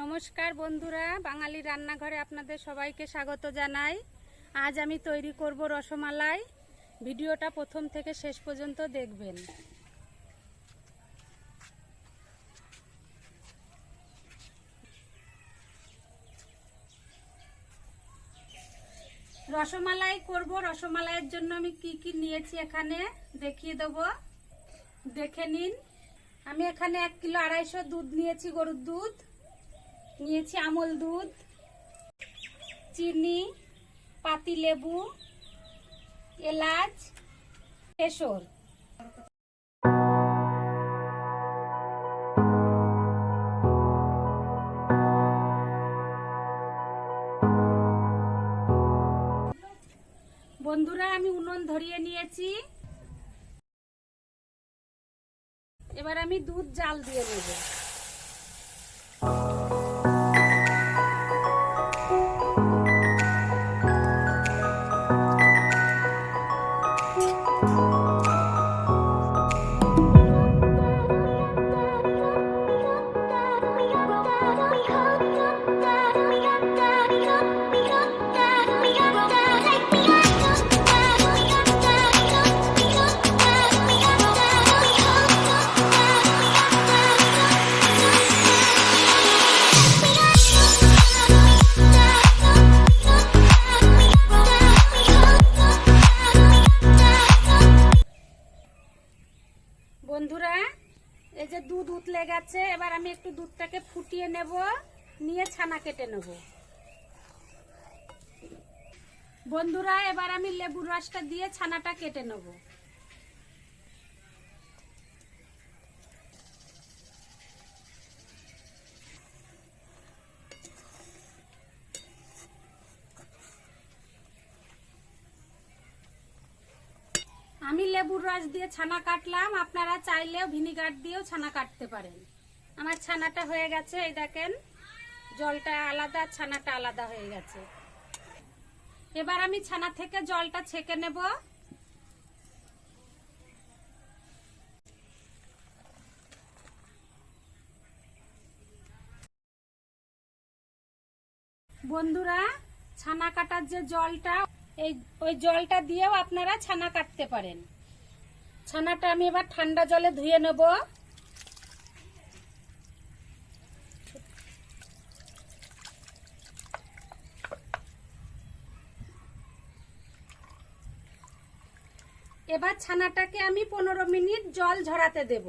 নমস্কার বন্ধুরা, বাঙালি রান্নাঘরে আপনাদের সবাইকে স্বাগত জানাই। আজ আমি তৈরি করব রসমালাই। ভিডিওটা প্রথম থেকে শেষ পর্যন্ত দেখবেন। রসমালাই করব। রসমালাইয়ের জন্য আমি কি কি নিয়েছি এখানে দেখিয়ে দেব, দেখে নিন। আমি এখানে 1 কিলো 250 দুধ নিয়েছি, গরুর দুধ নিয়েছি, আমল দুধ, চিনি, পাতিলেবু, এলাচ, কেশর। বন্ধুরা, আমি উনুন ধরিয়ে নিয়েছি। এবার আমি দুধ জাল দিয়ে নেব। বন্ধুরা, এই যে দুধ উতলে গেছে, এবার আমি একটু দুধটাকে ফুটিয়ে নেব, নিয়ে ছানা কেটে নেব। বন্ধুরা, এবার আমি লেবুর রসটা দিয়ে ছানাটা কেটে নেব। আমি লেবুর রস দিয়ে ছানা কাটলাম, আপনারা চাইলেও ভিনিগার দিয়েও ছানা কাটতে পারেন। আমার ছানাটা হয়ে গেছে, এই দেখেন, জলটা আলাদা, ছানাটা আলাদা হয়ে গেছে। এবার আমি ছানা থেকে জলটা ছেঁকে নেব। বন্ধুরা, ছানা কাটার যে জলটা, ওই জলটা দিয়েও আপনারা ছানা কাটতে পারেন। ছানাটা আমি এবার ঠান্ডা জলে ধুয়ে নেব। এবার ছানাটাকে আমি 15 মিনিট জল ঝরাতে দেব।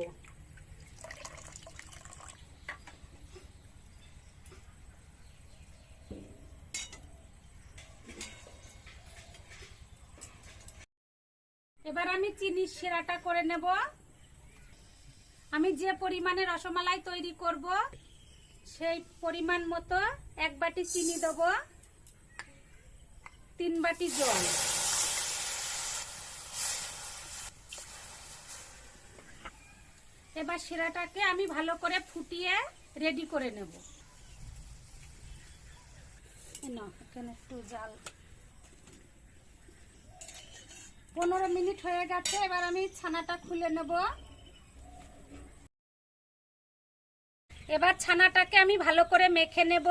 এবার আমি চিনির শিরাটা করে নেব। আমি যে পরিমাণে রসমালাই তৈরি করব সেই পরিমাণ মতো 1 বাটি চিনি দেব, 3 বাটি জল। এবার শিরাটাকে আমি ভালো করে ফুটিয়ে রেডি করে নেব। এখানে একটু জাল। 15 মিনিট হয়ে গেছে, এবার আমি ছানাটা খুলে নেব। এবার ছানাটাকে আমি ভালো করে মেখে নেব।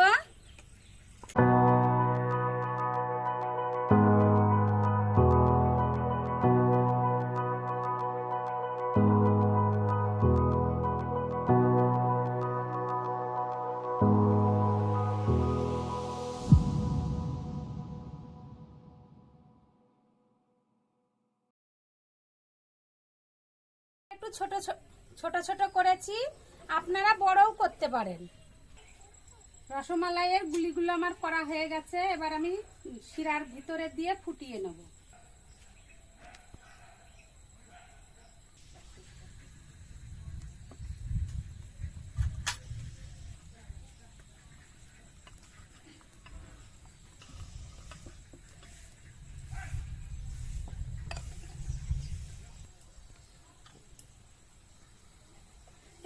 একটু ছোট ছোট করেছি, আপনারা বড়ও করতে পারেন। রসমালাইয়ের গুলিগুলো আমার করা হয়ে গেছে, এবার আমি শিরার ভিতরে দিয়ে ফুটিয়ে নেব।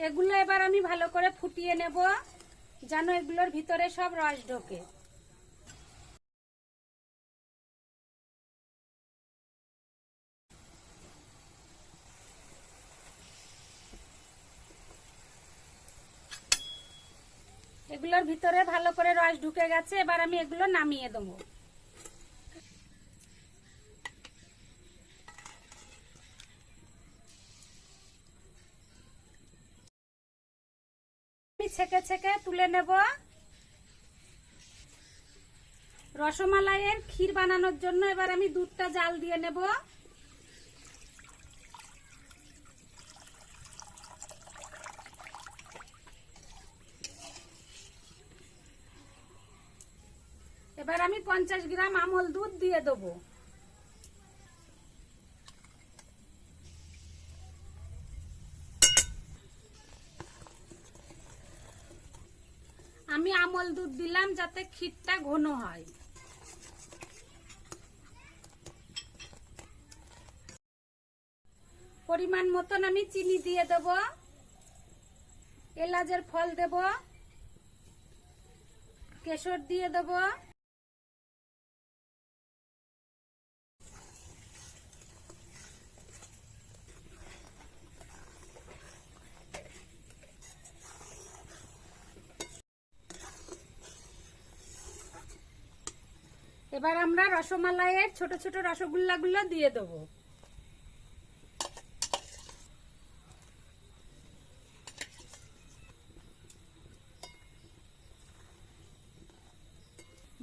এগুলো এবার আমি ভালো করে ফুটিয়ে নেব, যেন এগুলোর ভিতরে সব রস ঢোকে। এগুলোর ভিতরে ভালো করে রস ঢুকে গেছে। এবার আমি এগুলো নামিয়ে দেবো। আমি ছেঁকে ছেঁকে তুলে নেব। রসমালাইয়ের ক্ষীর বানানোর জন্য এবার আমি দুধটা জাল দিয়ে নেব। এবার আমি 50 গ্রাম আমল দুধ দিয়ে দেবো। আমি আমল দুধ দিলাম যাতে ক্ষীরটা ঘন হয়। পরিমাণ মতন আমি চিনি দিয়ে দেব, এলাচের ফল দেব, কেশর দিয়ে দেব, এবার আমরা রসমালাইয়ের ছোট ছোট রসগোল্লাগুলো দিয়ে দেব।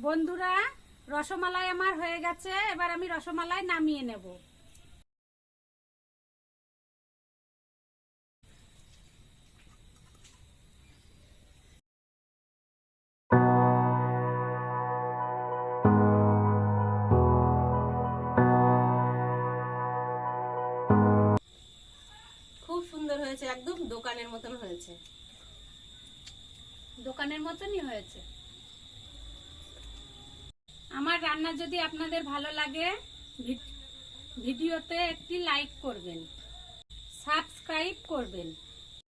বন্ধুরা, রসমালাই আমার হয়ে গেছে। এবার আমি রসমালাই নামিয়ে নেব। খুব সুন্দর হয়েছে, একদম দোকানের মতন হয়েছে। দোকানের মতনই হয়েছে। আমার রান্না যদি আপনাদের ভালো লাগে, ভিডিওতে একটি লাইক করবেন, সাবস্ক্রাইব করবেন।